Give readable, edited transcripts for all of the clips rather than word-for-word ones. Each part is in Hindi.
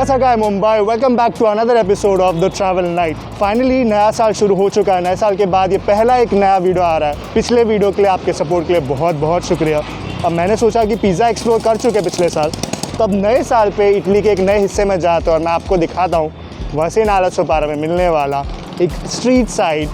Kasaka Mumbai, welcome back to another episode of The Travel Night. Finally नया साल शुरू हो चुका है। नए साल के बाद ये पहला एक नया वीडियो आ रहा है। पिछले वीडियो के लिए आपके सपोर्ट के लिए बहुत बहुत शुक्रिया। अब मैंने सोचा कि पिज़्ज़ा एक्सप्लोर कर चुके पिछले साल, तो अब नए साल पे इटली के एक नए हिस्से में जाता हूँ और मैं आपको दिखाता हूँ वसीन आला सोपारा में मिलने वाला एक स्ट्रीट साइड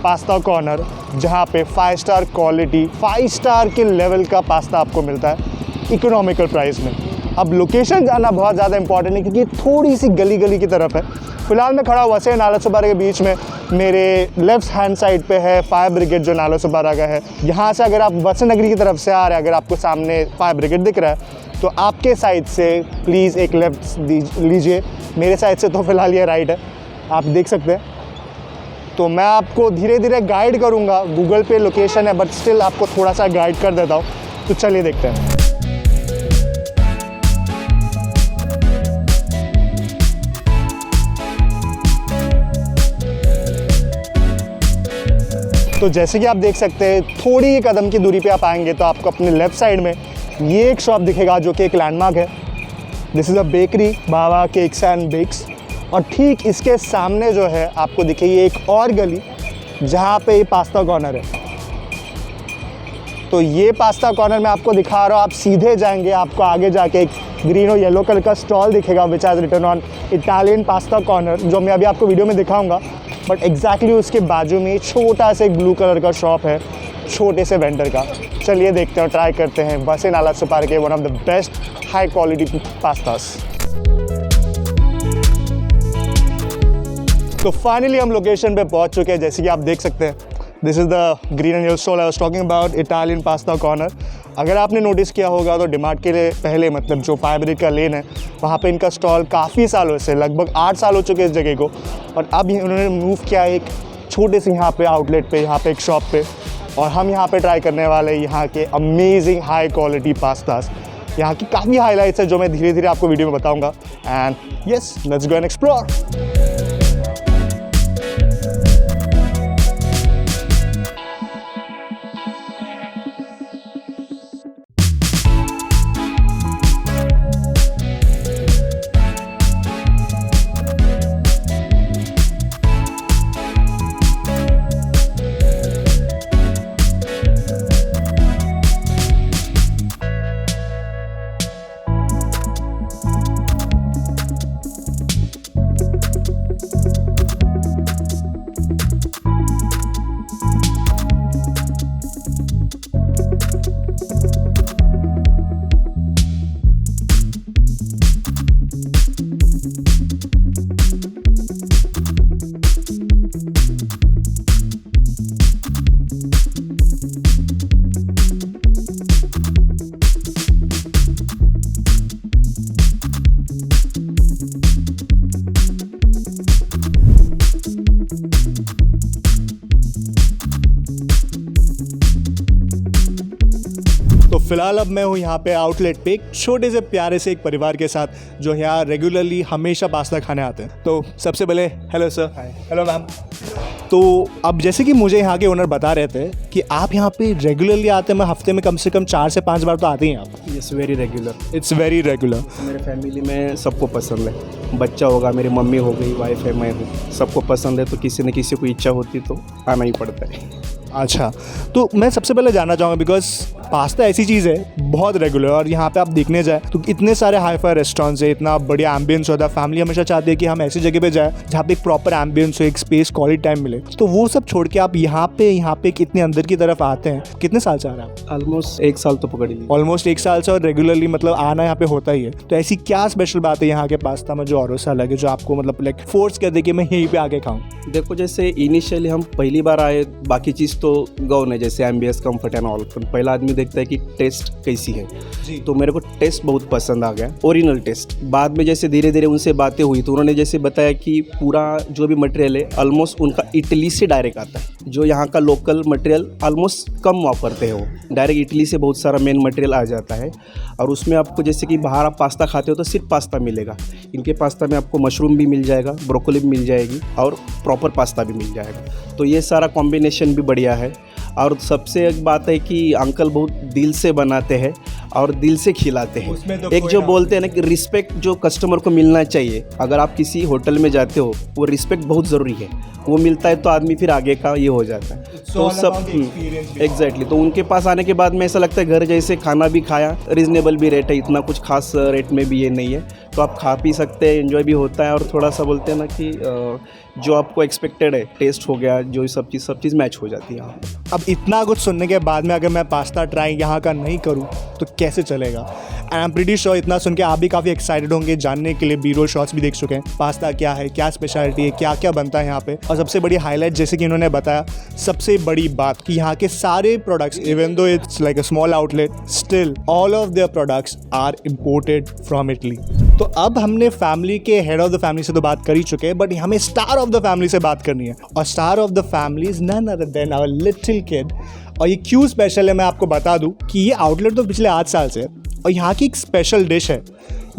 पास्ता कॉर्नर, जहाँ पे 5 स्टार क्वालिटी, 5 स्टार के लेवल का पास्ता आपको मिलता है इकोनॉमिकल प्राइस में। अब लोकेशन जाना बहुत ज़्यादा इंपॉर्टेंट है क्योंकि थोड़ी सी गली की तरफ है। फिलहाल मैं खड़ा वसीन नाला सोपारा के बीच में। मेरे लेफ्ट हैंड साइड पे है फायर ब्रिगेड जो नाला सोपारा का है। यहाँ से अगर आप वसंत नगरी की तरफ से आ रहे हैं, अगर आपको सामने फायर ब्रिगेड दिख रहा है तो आपके साइड से प्लीज़ एक लेफ़्ट लीजिए। मेरे साइड से तो फ़िलहाल ये राइट है, आप देख सकते हैं। तो मैं आपको धीरे धीरे गाइड करूँगा। गूगल पे लोकेशन है बट स्टिल आपको थोड़ा सा गाइड कर देता हूँ। तो चलिए देखते हैं। तो जैसे कि आप देख सकते हैं, थोड़ी ही कदम की दूरी पे आप आएंगे तो आपको अपने लेफ़्ट साइड में ये एक शॉप दिखेगा जो कि एक लैंडमार्क है। This is a bakery, Baba cakes and bakes. और ठीक इसके सामने जो है आपको दिखेगी एक और गली जहाँ पे ये पास्ता कॉर्नर है। तो ये पास्ता कॉर्नर मैं आपको दिखा रहा हूँ। आप सीधे जाएंगे, आपको आगे जाके एक ग्रीन और येलो कलर का स्टॉल दिखेगा which has written on Italian pasta corner, जो मैं अभी आपको वीडियो में दिखाऊंगा। बट एग्जैक्टली उसके बाजू में छोटा सा एक ब्लू कलर का शॉप है छोटे से वेंडर का। चलिए देखते हैं, ट्राई करते हैं वसीन आला सोपारा के one of the best high quality pastas. तो फाइनली हम लोकेशन पे पहुंच चुके हैं। जैसे कि आप देख सकते हैं, this is the green and yellow stall I was talking about, Italian pasta corner. अगर आपने नोटिस किया होगा तो डिमार्ट के लिए पहले, मतलब जो फायर ब्रिगेड का लेन है, वहाँ पे इनका स्टॉल काफ़ी सालों से, लगभग 8 साल हो चुके हैं इस जगह को। और अब उन्होंने मूव किया एक छोटे से यहाँ पे आउटलेट पे, यहाँ पे एक शॉप पे। और हम यहाँ पे ट्राई करने वाले हैं यहाँ के अमेजिंग हाई क्वालिटी पास्तास। यहाँ की काफ़ी हाईलाइट्स है जो मैं धीरे धीरे आपको वीडियो में बताऊँगा। And yes, let's go and explore. तो फिलहाल अब मैं हूँ यहाँ पे आउटलेट पे एक छोटे से प्यारे से एक परिवार के साथ जो यहाँ रेगुलरली हमेशा पास्ता खाने आते हैं। तो सबसे पहले हेलो सर। Hello ma'am. तो अब जैसे कि मुझे यहाँ के ओनर बता रहे थे कि आप यहाँ पे रेगुलरली आते हैं, मैं हफ्ते में कम से कम 4 से 5 बार तो आते ही हैं आप। Yes, very regular. It's very regular. मेरे फैमिली में सबको पसंद है। बच्चा होगा, मेरी मम्मी हो गई, वाइफ है, मैं हूँ, सबको पसंद है। तो किसी न किसी को इच्छा होती तो आना ही पड़ता है। अच्छा, तो मैं सबसे पहले जानना चाहूँगा बिकॉज पास्ता ऐसी चीज़ है बहुत रेगुलर, और यहाँ पे आप देखने जाए तो इतने सारे हाई फाई रेस्टोरेंट्स है, इतना बढ़िया एम्बियंस होता है। फैमिली हमेशा चाहती है कि हम ऐसी जगह पे जाए जहाँ पे एक प्रॉपर एम्बियंस हो, एक स्पेस, क्वालिटी टाइम मिले। तो वो सब छोड़ के आप यहाँ पे कितने अंदर की तरफ आते हैं? कितने साल से आ रहे हैं आप? ऑलमोस्ट 1 साल तो पकड़ ली। ऑलमोस्ट 1 साल से, और रेगुलरली मतलब आना यहाँ पे होता ही है। तो ऐसी क्या स्पेशल बात है यहाँ के पास्ता में जो औरों से अलग है, जो आपको मतलब लाइक फोर्स कर दे कि मैं यहीं पे आके खाऊँ? देखो, जैसे इनिशियली हम पहली बार आए, बाकी चीज़ तो गौन है, जैसे एम्बियंस, कंफर्ट एंड ऑल। पहला आदमी देखता है कि टेस्ट कैसी है जी। तो मेरे को टेस्ट बहुत पसंद आ गया, ओरिजिनल टेस्ट। बाद में जैसे धीरे धीरे उनसे बातें हुई तो उन्होंने जैसे बताया कि पूरा जो भी मटेरियल है ऑलमोस्ट उनका इटली से डायरेक्ट आता है। जो यहाँ का लोकल मटेरियल ऑलमोस्ट कम वापरते हैं, वो डायरेक्ट इटली से बहुत सारा मेन मटेरियल आ जाता है। और उसमें आपको जैसे कि बाहर आप पास्ता खाते हो तो सिर्फ पास्ता मिलेगा, इनके पास्ता में आपको मशरूम भी मिल जाएगा, ब्रोकोली भी मिल जाएगी और प्रॉपर पास्ता भी मिल जाएगा। तो ये सारा कॉम्बिनेशन भी बढ़िया है। और सबसे एक बात है कि अंकल बहुत दिल से बनाते हैं और दिल से खिलाते हैं। उसमें तो एक कोई जो डाउट बोलते हैं ना कि रिस्पेक्ट जो कस्टमर को मिलना चाहिए, अगर आप किसी होटल में जाते हो वो रिस्पेक्ट बहुत ज़रूरी है, वो मिलता है तो आदमी फिर आगे का ये हो जाता है। तो सब एग्जैक्टली, तो उनके पास आने के बाद में ऐसा लगता है घर जैसे खाना भी खाया, रीज़नेबल भी रेट है, इतना कुछ खास रेट में भी ये नहीं है, तो आप खा पी सकते हैं, एंजॉय भी होता है, और थोड़ा सा बोलते हैं ना कि जो आपको एक्सपेक्टेड है टेस्ट हो गया, जो सब चीज़ मैच हो जाती है यहाँ पे। अब इतना कुछ सुनने के बाद में अगर मैं पास्ता ट्राई यहाँ का नहीं करूँ तो कैसे चलेगा? And I am pretty sure इतना सुन के आप भी काफ़ी एक्साइटेड होंगे जानने के लिए, बी रोल शॉट्स भी देख चुके हैं, पास्ता क्या है, क्या स्पेशलिटी है, क्या क्या बनता है यहाँ पे। और सबसे बड़ी हाईलाइट जैसे कि इन्होंने बताया, सबसे बड़ी बात कि यहाँ के सारे products, even though it's like a small outlet, still all of their products are imported from Italy. तो अब हमने फैमिली के हेड ऑफ द फैमिली से तो बात कर ही चुके हैं, बट हमें स्टार ऑफ द फैमिली से बात करनी है, और star of the family is none other than our little kid. और ये क्यों स्पेशल है मैं आपको बता दूं कि ये आउटलेट तो पिछले 8 साल से है, और यहाँ की एक स्पेशल डिश है।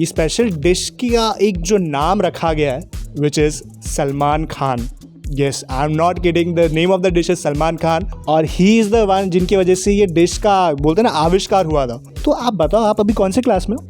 ये स्पेशल डिश का एक जो नाम रखा गया है which is Salman Khan. Yes, I am not kidding, the name of the dish is Salman Khan, और ही इज़ द वन जिनकी वजह से ये डिश का बोलते हैं ना आविष्कार हुआ था। तो आप बताओ, आप अभी कौन से क्लास में हो?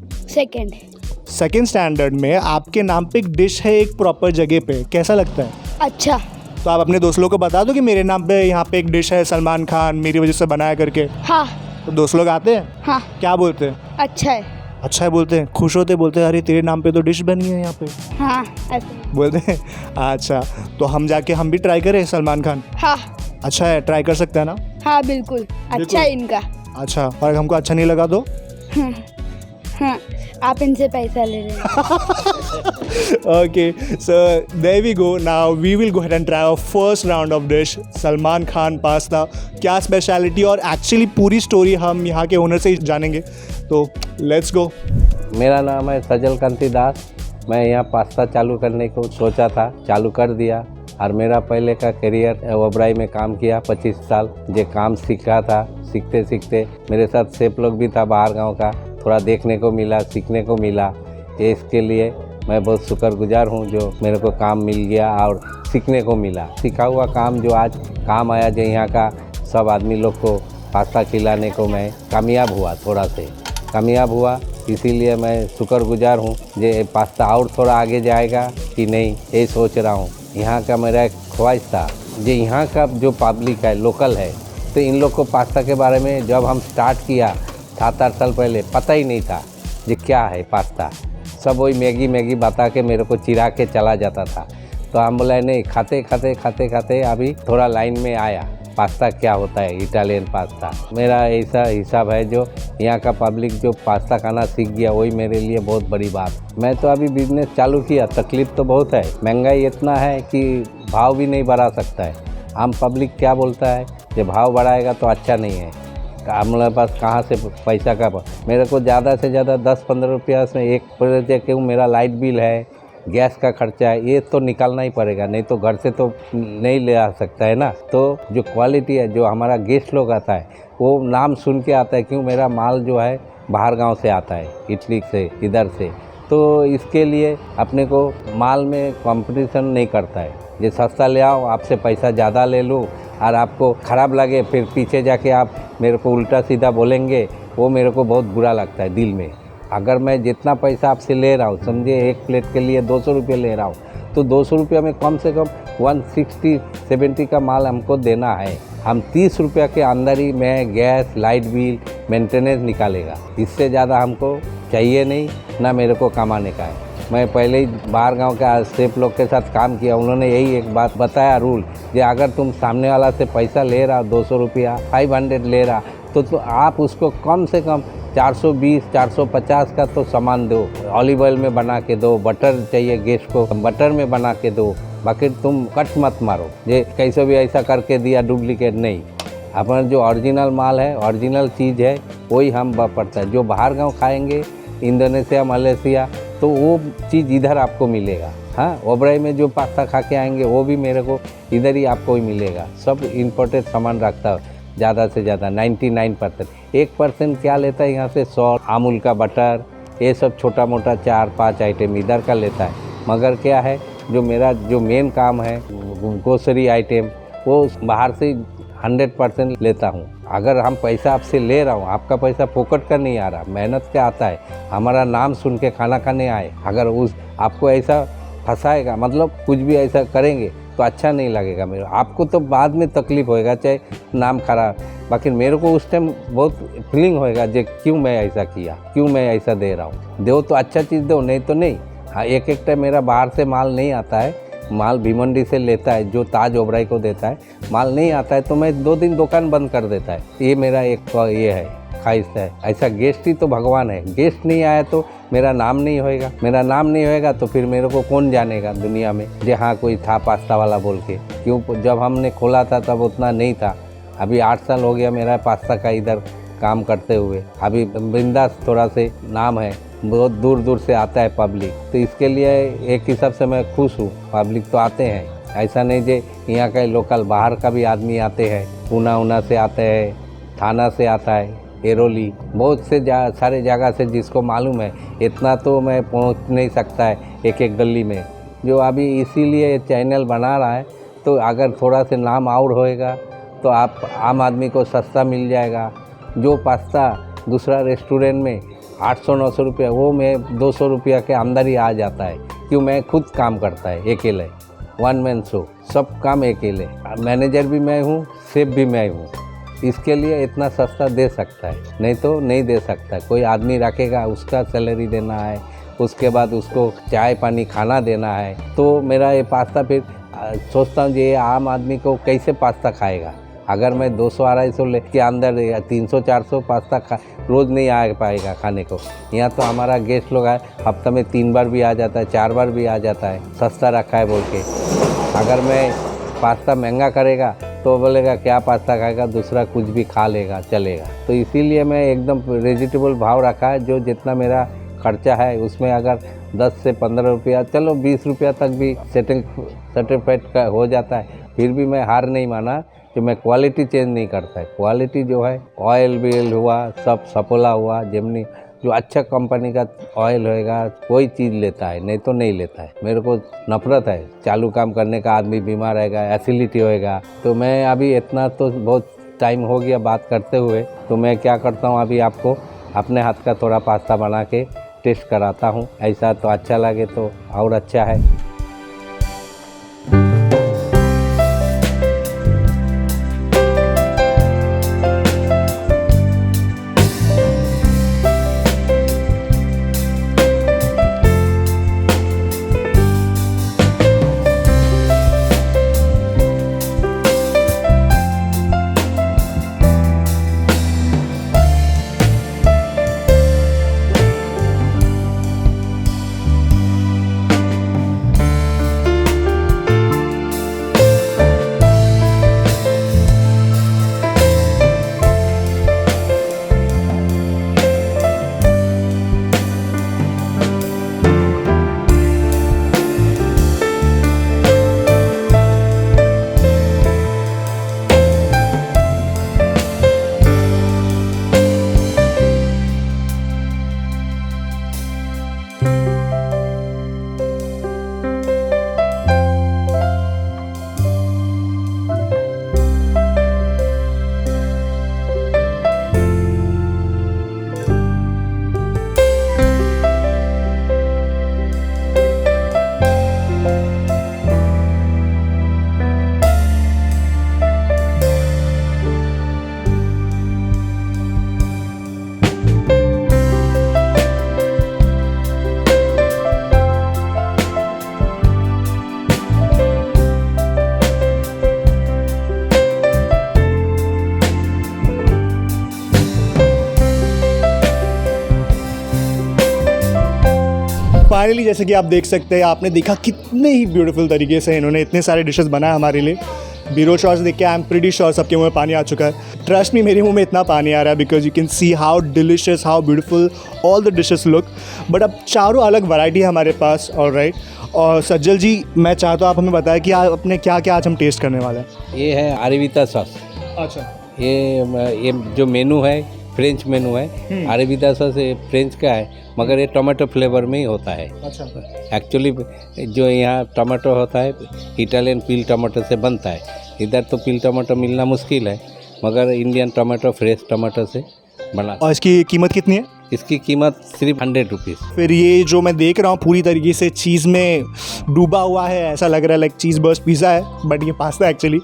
सेकेंड स्टैंडर्ड में। आपके नाम पे एक डिश है एक प्रॉपर जगह पे, कैसा लगता है? अच्छा। तो आप अपने दोस्त लोगों को बता दो कि मेरे नाम पे यहाँ पे एक डिश है सलमान खान, मेरी वजह से बनाया करके। हाँ। तो दोस्त लोग आते हैं? हाँ। क्या बोलते हैं? अच्छा है। अच्छा है बोलते हैं, खुश होते, बोलते हैं अरे तेरे नाम पे तो डिश बनी है यहाँ पे। हाँ ऐसे बोलते हैं अच्छा, तो हम जाके हम भी ट्राई करें सलमान खान? हाँ। अच्छा है, ट्राई कर सकते हैं ना? हाँ बिल्कुल, अच्छा है इनका। अच्छा, और हमको अच्छा नहीं लगा तो? हाँ, आप इनसे पैसा ले रहे हैं। Okay, so there we go. Now we will go ahead and try our first round of dish, Salman Khan pasta. क्या स्पेशलिटी और एक्चुअली पूरी स्टोरी हम यहाँ के ओनर से ही जानेंगे, तो लेट्स गो। मेरा नाम है सजल कांति दास। मैं यहाँ पास्ता चालू करने को सोचा था, चालू कर दिया। और मेरा पहले का करियर ओबराई में काम किया 25 साल। जो काम सीखा था, सीखते सीखते मेरे साथ शेफ लोग भी था बाहर गांव का, थोड़ा देखने को मिला, सीखने को मिला। ये इसके लिए मैं बहुत शुक्रगुजार हूँ जो मेरे को काम मिल गया और सीखने को मिला। सीखा हुआ काम जो आज काम आया, जो यहाँ का सब आदमी लोग को पास्ता खिलाने को मैं कामयाब हुआ, थोड़ा से कामयाब हुआ। इसीलिए मैं शुक्रगुजार हूँ। ये पास्ता और थोड़ा आगे जाएगा कि नहीं, ये सोच रहा हूँ। यहाँ का मेरा एक ख्वाहिश था, जो यहाँ का जो पब्लिक है, लोकल है, तो इन लोग को पास्ता के बारे में जब हम स्टार्ट किया 7-8 साल पहले, पता ही नहीं था ये क्या है पास्ता। सब वही मैगी बता के मेरे को चिरा के चला जाता था। तो हम बोला नहीं, खाते अभी थोड़ा लाइन में आया, पास्ता क्या होता है, इटालियन पास्ता। मेरा ऐसा हिसाब है जो यहाँ का पब्लिक जो पास्ता खाना सीख गया, वही मेरे लिए बहुत बड़ी बात। मैं तो अभी बिजनेस चालू किया, तकलीफ़ तो बहुत है, महंगाई इतना है कि भाव भी नहीं बढ़ा सकता है। आम पब्लिक क्या बोलता है, जब भाव बढ़ाएगा तो अच्छा नहीं है। हमारे पास कहाँ से पैसा का, मेरे को ज़्यादा से ज़्यादा 10-15 रुपया से एक प्रोजेक्ट, क्यों मेरा लाइट बिल है, गैस का खर्चा है, ये तो निकालना ही पड़ेगा, नहीं तो घर से तो नहीं ले आ सकता है ना। तो जो क्वालिटी है, जो हमारा गेस्ट लोग आता है, वो नाम सुन के आता है, क्यों मेरा माल जो है बाहर गांव से आता है, इटली से, इधर से। तो इसके लिए अपने को माल में कंपटीशन नहीं करता है। ये सस्ता ले आओ, आपसे पैसा ज़्यादा ले लूँ, और आपको ख़राब लगे फिर पीछे जाके आप मेरे को उल्टा सीधा बोलेंगे, वो मेरे को बहुत बुरा लगता है दिल में। अगर मैं जितना पैसा आपसे ले रहा हूँ, समझिए एक प्लेट के लिए 200 रुपये ले रहा हूँ, तो 200 रुपये में कम से कम 160-70 का माल हमको देना है। हम 30 रुपये के अंदर ही मैं गैस, लाइट बिल, मेंटेनेंस निकालेगा। इससे ज़्यादा हमको चाहिए नहीं, ना मेरे को कमाने का है। मैं पहले ही बाहर गांव के शेफ लोग के साथ काम किया, उन्होंने यही एक बात बताया रूल, कि अगर तुम सामने वाला से पैसा ले रहा 200 रुपया, 500 ले रहा, तो आप उसको कम से कम 420-450 का तो सामान दो। ऑलिव ऑयल में बना के दो, बटर चाहिए गेस्ट को, बटर में बना के दो। बाकी तुम कट मत मारो, ये कैसे भी ऐसा करके दिया, डुप्लीकेट नहीं। अपना जो ओरिजिनल माल है, ओरिजिनल चीज़ है, वही हम पड़ता है। जो बाहर गांव खाएंगे, इंडोनेशिया, मलेशिया, तो वो चीज़ इधर आपको मिलेगा। हाँ, ओबराई में जो पास्ता खा के आएंगे, वो भी मेरे को इधर ही आपको ही मिलेगा। सब इम्पोर्टेड सामान रखता है, ज़्यादा से ज़्यादा 99%। 1% क्या लेता है यहाँ से, सॉल्ट, अमूल का बटर, ये सब छोटा मोटा 4-5 आइटम इधर का लेता है। मगर क्या है, जो मेरा जो मेन काम है, ग्रोसरी आइटम, वो बाहर से 100% लेता हूँ। अगर हम पैसा आपसे ले रहा हूँ, आपका पैसा फोकट का नहीं आ रहा, मेहनत का आता है, हमारा नाम सुन के खाना खाने आए, अगर उस आपको ऐसा फंसाएगा, मतलब कुछ भी ऐसा करेंगे तो अच्छा नहीं लगेगा मेरे। आपको तो बाद में तकलीफ होएगा, चाहे नाम खराब, बाकी मेरे को उस टाइम बहुत फीलिंग होएगा जे क्यों मैं ऐसा किया, क्यों मैं ऐसा दे रहा हूँ। दो तो अच्छा चीज़ दो, नहीं तो नहीं। हाँ, एक टाइम मेरा बाहर से माल नहीं आता है, माल भिमंडी से लेता है जो ताज ओबराई को देता है, माल नहीं आता है तो मैं 2 दिन दुकान बंद कर देता है। ये मेरा एक ये है ख्वाहिश है। ऐसा गेस्ट ही तो भगवान है, गेस्ट नहीं आया तो मेरा नाम नहीं होएगा, मेरा नाम नहीं होएगा तो फिर मेरे को कौन जानेगा दुनिया में जे हाँ कोई था पास्ता वाला बोल के। क्यों, जब हमने खोला था तब उतना नहीं था, अभी 8 साल हो गया मेरा पास्ता का इधर काम करते हुए। अभी बिंदास थोड़ा से नाम है, बहुत दूर दूर से आता है पब्लिक, तो इसके लिए एक हिसाब से मैं खुश हूँ। पब्लिक तो आते हैं, ऐसा नहीं जे यहाँ का लोकल, बाहर का भी आदमी आते हैं, पूना से आते हैं, थाना से आता है, एरोली, बहुत से सारे जगह से, जिसको मालूम है। इतना तो मैं पहुँच नहीं सकता है एक एक गली में, जो अभी इसीलिए चैनल बना रहा है। तो अगर थोड़ा से नाम और होएगा तो आप आम आदमी को सस्ता मिल जाएगा। जो पास्ता दूसरा रेस्टोरेंट में 800-900 रुपया, वो मैं 200 रुपया के अंदर ही आ जाता है। क्यों, मैं खुद काम करता है अकेले, 1 मैन शो, सब काम अकेले, मैनेजर भी मैं हूँ, शेफ भी मैं हूँ। इसके लिए इतना सस्ता दे सकता है, नहीं तो नहीं दे सकता। कोई आदमी रखेगा, उसका सैलरी देना है, उसके बाद उसको चाय पानी खाना देना है। तो मेरा ये पास्ता फिर सोचता हूँ ये आम आदमी को कैसे पास्ता खाएगा। अगर मैं 200-250 के अंदर 300-400 पास्ता रोज़ नहीं आ पाएगा खाने को। यहाँ तो हमारा गेस्ट लोग आए, हफ्ता में 3 बार भी आ जाता है, 4 बार भी आ जाता है, सस्ता रखा है बोल के। अगर मैं पास्ता महंगा करेगा तो बोलेगा क्या पास्ता खाएगा, दूसरा कुछ भी खा लेगा, चलेगा। तो इसीलिए मैं एकदम वेजिटेबल भाव रखा है। जो जितना मेरा खर्चा है उसमें अगर 10 से 15 रुपया, चलो 20 रुपया तक भी सर्टिफाइड का हो जाता है, फिर भी मैं हार नहीं माना कि मैं क्वालिटी चेंज नहीं करता है। क्वालिटी जो है, ऑयल बिल हुआ, सब सपोला हुआ, जेमिनी, जो अच्छा कंपनी का ऑयल होएगा कोई चीज़ लेता है, नहीं तो नहीं लेता है। मेरे को नफरत है, चालू काम करने का आदमी बीमार रहेगा, एसिडिटी होएगा। तो मैं अभी इतना तो बहुत टाइम हो गया बात करते हुए, तो मैं क्या करता हूँ, अभी आपको अपने हाथ का थोड़ा पास्ता बना के टेस्ट कराता हूँ। ऐसा तो अच्छा लगे तो और अच्छा है। फाइनली जैसे कि आप देख सकते हैं, आपने देखा कितने ही ब्यूटीफुल तरीके से इन्होंने इतने सारे डिशेस बनाए हमारे लिए। बीरो शॉट्स देख के आई एम प्रीटी श्योर सबके मुँह में पानी आ चुका है। ट्रस्ट मी, मेरे मुंह में इतना पानी आ रहा है because you can see how delicious, how beautiful all the dishes look. But अब चारों अलग वैरायटी है हमारे पास। ऑलराइट, और सज्जल जी, मैं चाहता हूँ आप हमें बताएं कि आप अपने क्या क्या आज हम टेस्ट करने वाले हैं। ये है अरेबिता सॉस। अच्छा, ये जो मेनू है फ्रेंच मेनू है। अरेबिता सॉस फ्रेंच का है, मगर ये टमाटो फ्लेवर में ही होता है। अच्छा, एक्चुअली जो यहाँ टमाटो होता है इटालियन पील टमाटो से बनता है, इधर तो पील टमाटर मिलना मुश्किल है, मगर इंडियन टमाटो फ्रेश टमाटो से बना। और इसकी कीमत कितनी है? इसकी कीमत सिर्फ 100 रुपीज़। फिर ये जो मैं देख रहा हूँ पूरी तरीके से चीज़ में डूबा हुआ है, ऐसा लग रहा है लाइक चीज़ बर्स्ट पिज़्ज़ा है, बट ये पास्ता एक्चुअली।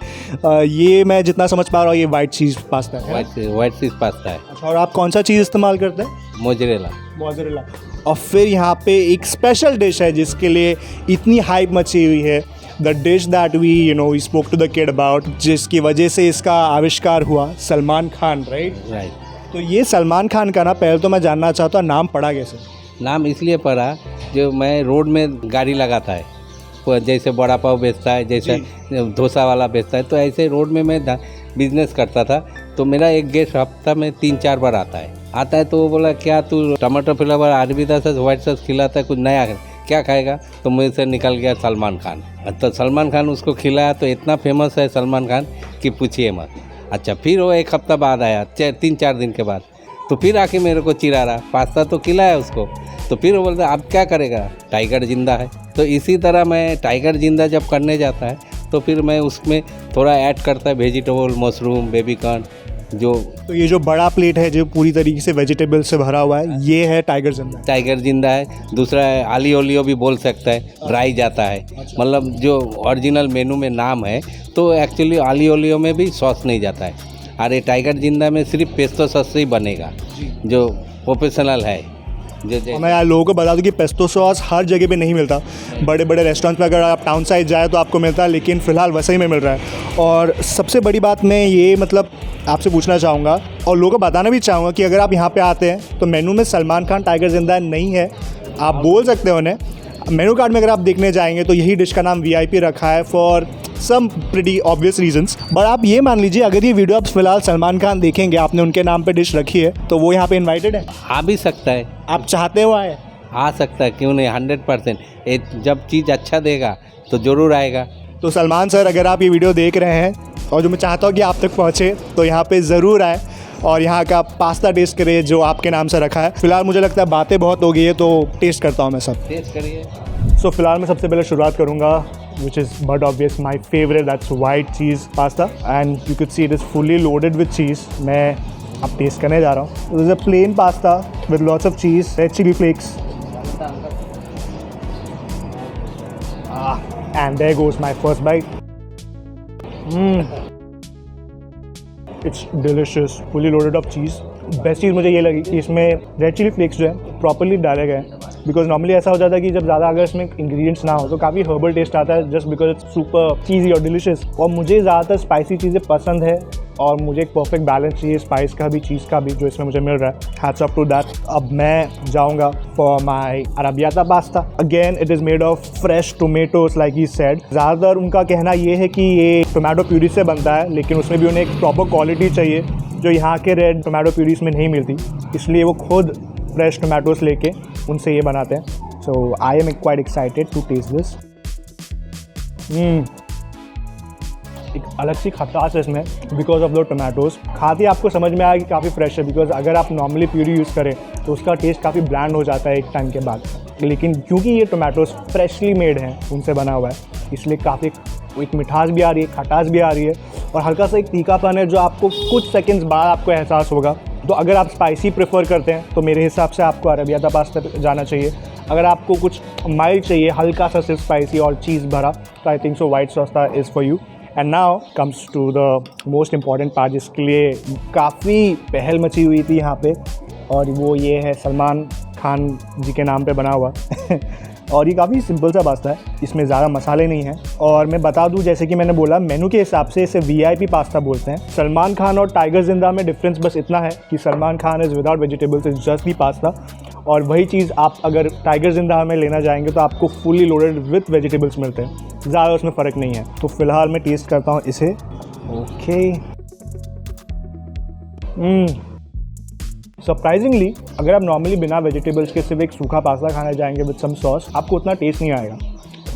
ये मैं जितना समझ पा रहा हूँ ये वाइट चीज़ पास्ता है। वाइट चीज़ पास्ता है। अच्छा, और आप कौन सा चीज़ इस्तेमाल करते हैं? मोजरेला। मोज़रेला। और फिर यहाँ पे एक स्पेशल डिश है जिसके लिए इतनी हाइप मची हुई है, the dish that we spoke to the kid about, जिसकी वजह से इसका आविष्कार हुआ, सलमान खान, राइट? तो ये सलमान खान का ना, पहले तो मैं जानना चाहता हूँ नाम पड़ा कैसे? नाम इसलिए पड़ा, जो मैं रोड में गाड़ी लगाता है, जैसे बड़ा पाव बेचता है, जैसे डोसा वाला बेचता है, तो ऐसे रोड में मैं बिजनेस करता था। तो मेरा एक गेस्ट हफ्ता में 3-4 बार आता है तो वो बोला, क्या तू टमाटर फ्लेवर अरबिदा सॉस व्हाइट सॉस खिलाता है, कुछ नया क्या खाएगा? तो मुझे से निकल गया सलमान खान। तो सलमान खान उसको खिलाया तो इतना फेमस है सलमान खान कि पूछिए मत। अच्छा, फिर वो एक हफ्ता बाद आया, 3-4 दिन के बाद, तो फिर आके मेरे को चिढ़ा रहा, पास्ता तो खिलाया उसको। तो फिर वो बोलता, अब क्या करेगा, टाइगर जिंदा है। तो इसी तरह मैं टाइगर जिंदा जब करने जाता है तो फिर मैं उसमें थोड़ा ऐड करता है वेजिटेबल, मशरूम, बेबीकॉर्न जो। तो ये जो बड़ा प्लेट है जो पूरी तरीके से वेजिटेबल से भरा हुआ है, ये है टाइगर जिंदा। टाइगर जिंदा है। दूसरा है आली ओलियो भी बोल सकता है, ड्राई जाता है, मतलब जो ओरिजिनल मेनू में नाम है। तो एक्चुअली आली ओलियो में भी सॉस नहीं जाता है, और ये टाइगर जिंदा में सिर्फ पेस्टो सॉस से ही बनेगा, जो प्रोफेशनल है। और मैं यार लोगों को बता दूं कि पेस्टो सॉस हर जगह पे नहीं मिलता। बड़े बड़े रेस्टोरेंट पे अगर आप टाउन साइड जाए तो आपको मिलता है, लेकिन फ़िलहाल वैसे में मिल रहा है। और सबसे बड़ी बात मैं ये मतलब आपसे पूछना चाहूँगा और लोगों को बताना भी चाहूँगा कि अगर आप यहाँ पे आते हैं तो मेनू में सलमान खान टाइगर जिंदा नहीं है, आप बोल सकते हो उन्हें। मेनू कार्ड में अगर आप देखने जाएंगे तो यही डिश का नाम VIP रखा है for some pretty obvious reasons. But आप ये मान लीजिए, अगर ये वीडियो आप फिलहाल सलमान खान देखेंगे, आपने उनके नाम पे डिश रखी है, तो वो यहाँ पे इनवाइटेड है? आ भी सकता है। आप चाहते हो आए? आ सकता है, क्यों नहीं, 100%। जब चीज़ अच्छा देगा तो ज़रूर आएगा। तो सलमान सर, अगर आप ये वीडियो देख रहे हैं और जो मैं चाहता हूँ कि आप तक पहुँचे, तो यहाँ पे ज़रूर आए और यहाँ का पास्ता टेस्ट करिए जो आपके नाम से रखा है। फिलहाल मुझे लगता है बातें बहुत हो गई है, तो टेस्ट करता हूँ मैं सब। टेस्ट करिए। सो फिलहाल मैं सबसे पहले शुरुआत करूँगा, which is but obvious my favorite, that's white cheese pasta, and you could see it is fully loaded with cheese. मैं अब टेस्ट करने जा रहा हूँ। This is a plain pasta with lots of cheese, red chili flakes. And there goes my first bite. It's delicious, fully loaded of cheese. Best चीज़ मुझे ये लगी कि इसमें रेड चिली फ्लेक्स जो है प्रॉपरली डाले गए हैं, बिकॉज नॉर्मली ऐसा हो जाता है कि जब ज़्यादा अगर इसमें इंग्रेडिएंट्स ना हो तो काफ़ी हर्बल टेस्ट आता है, जस्ट बिकॉज इट्स सुपर चीज़ी और डिलिशियस। और मुझे ज़्यादातर स्पाइसी चीज़ें पसंद है और मुझे एक परफेक्ट बैलेंस चाहिए स्पाइस का भी, चीज़ का भी, जो इसमें मुझे मिल रहा है। Hats off to that. अब मैं जाऊँगा for my arrabbiata pasta. Again it is made of fresh tomatoes like he said. ज़्यादातर उनका कहना ये है कि ये टोमेटो प्यूरी से बनता है, लेकिन उसमें भी उन्हें एक प्रॉपर क्वालिटी चाहिए जो यहाँ के रेड टोमेटो प्यूरीज में नहीं मिलती, इसलिए वो खुद फ्रेश टोमेटोज लेके उनसे ये बनाते हैं। So I am quite excited to taste this. एक अलग सी खटास है इसमें बिकॉज ऑफ द टोमेटोज। खाते ही आपको समझ में आया कि काफ़ी फ्रेश है, बिकॉज अगर आप नॉर्मली प्यूरी यूज़ करें तो उसका टेस्ट काफ़ी ब्लैंड हो जाता है एक टाइम के बाद, लेकिन क्योंकि ये टोमेटोज फ्रेशली मेड हैं, उनसे बना हुआ है, इसलिए काफ़ी एक मिठास भी आ रही है, खटास भी आ रही है और हल्का सा एक तीखापन है जो आपको कुछ सेकंड्स बाद आपको एहसास होगा। तो अगर आप स्पाइसी प्रेफर करते हैं तो मेरे हिसाब से आपको अरबियाता पास्ता पे जाना चाहिए। अगर आपको कुछ माइल्ड चाहिए, हल्का सा सिर्फ स्पाइसी और चीज़ भरा, तो I think so white pasta is for you. And now comes to the most important part, जिसके लिए काफ़ी पहल मची हुई थी यहाँ पे, और वो ये है सलमान खान जी के नाम पे बना हुआ और ये काफ़ी सिंपल सा पास्ता है, इसमें ज़्यादा मसाले नहीं हैं। और मैं बता दूं, जैसे कि मैंने बोला, मेनू के हिसाब से इसे VIP पास्ता बोलते हैं। सलमान खान और टाइगर जिंदा में डिफरेंस बस इतना है कि Salman Khan is without vegetables, is just the pasta, और वही चीज़ आप अगर टाइगर जिंदा में लेना जाएंगे तो आपको फुली लोडेड विथ वेजिटेबल्स मिलते हैं, ज़्यादा उसमें फ़र्क नहीं है। तो फिलहाल मैं टेस्ट करता हूँ इसे। ओके, सरप्राइजिंगली अगर आप नॉर्मली बिना वेजिटेबल्स के सिर्फ एक सूखा पास्ता खाने जाएंगे विद सम सॉस, आपको उतना टेस्ट नहीं आएगा।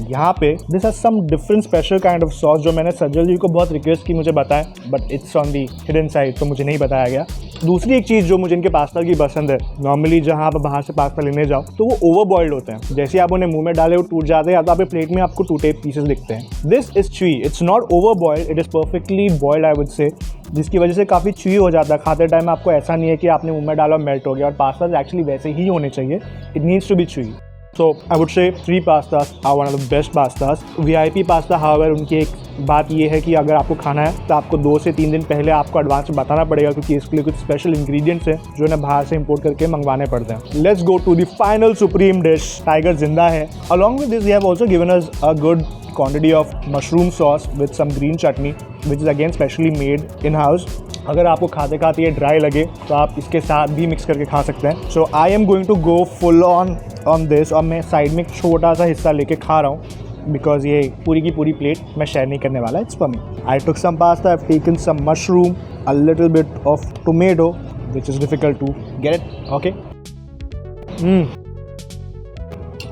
यहाँ पे this has some different special kind of sauce जो मैंने सज्जल जी को बहुत रिक्वेस्ट की मुझे बताएं, but it's on the hidden side, तो मुझे नहीं बताया गया। दूसरी एक चीज़ जो मुझे इनके पास्ता की पसंद है, नॉर्मली जहाँ आप बाहर से पास्ता लेने जाओ तो वो ओवर बॉइल्ड होते हैं, जैसे आप उन्हें मुंह में डाले वो टूट जाते हैं, या तो आपके प्लेट में आपको टूटे पीसेस दिखते हैं। This is chewy, it's not over boiled, it is perfectly boiled I would से, जिसकी वजह से काफ़ी च्यूई हो जाता है खाते टाइम। आपको ऐसा नहीं है कि आपने मुंह में डाला और मेल्ट हो गया, और पास्ता एक्चुअली वैसे ही होने चाहिए, it needs to be chewy. So I would say 3 pastas are one of the best pastas. VIP pasta, however, उनकी एक बात ये है कि अगर आपको खाना है तो आपको 2 से 3 दिन पहले आपको एडवांस में बताना पड़ेगा, क्योंकि इसके लिए कुछ स्पेशल इंग्रेडिएंट्स हैं जो इन्हें बाहर से इंपोर्ट करके मंगवाने पड़ते हैं। Let's go to the final supreme dish. Tiger जिंदा है। Along with this they have also given us a good quantity of mushroom sauce with some green chutney which is again specially made in house. अगर आपको खाते खाते ये ड्राई लगे तो आप इसके साथ भी मिक्स करके खा सकते हैं। So I am going to go full on this, और मैं साइड में एक छोटा सा हिस्सा लेके खा रहा हूँ बिकॉज ये पूरी की पूरी प्लेट मैं शेयर नहीं करने वाला। It's for me. I took some pasta, I have taken some mushroom, a little bit of tomato which is difficult to get it. Okay,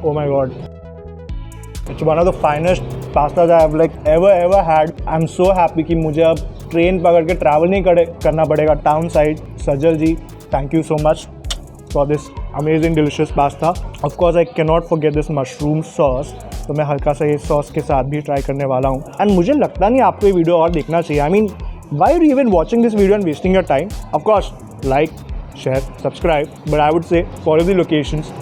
oh my god, it's one of the finest pastas I have like ever had. I'm so happy कि मुझे अब ट्रेन पकड़ के ट्रैवल नहीं करना पड़ेगा town side. Sajjal ji, thank you so much for this amazing delicious pasta. Of course I can not forget this mushroom sauce, तो मैं हल्का सा ये सॉस के साथ भी ट्राई करने वाला हूँ। एंड मुझे लगता नहीं आपको ये वीडियो और देखना चाहिए। I mean, why are you even watching this video and wasting your time? Of course like, share, subscribe, but I would say follow the locations.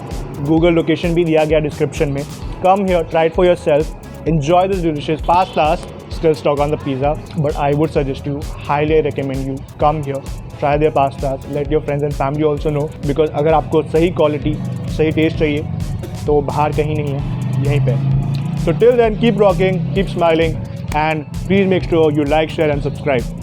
Google location भी दिया गया डिस्क्रिप्शन में। Come here, try it for yourself, enjoy this delicious pastas, still stuck on the pizza, but I would suggest you, highly recommend you, come here, try their pastas, let your friends and family also know, because अगर आपको सही क्वालिटी, सही टेस्ट चाहिए तो बाहर कहीं नहीं है, यहीं पे। So till then, keep rocking, keep smiling, and please make sure you like, share and subscribe.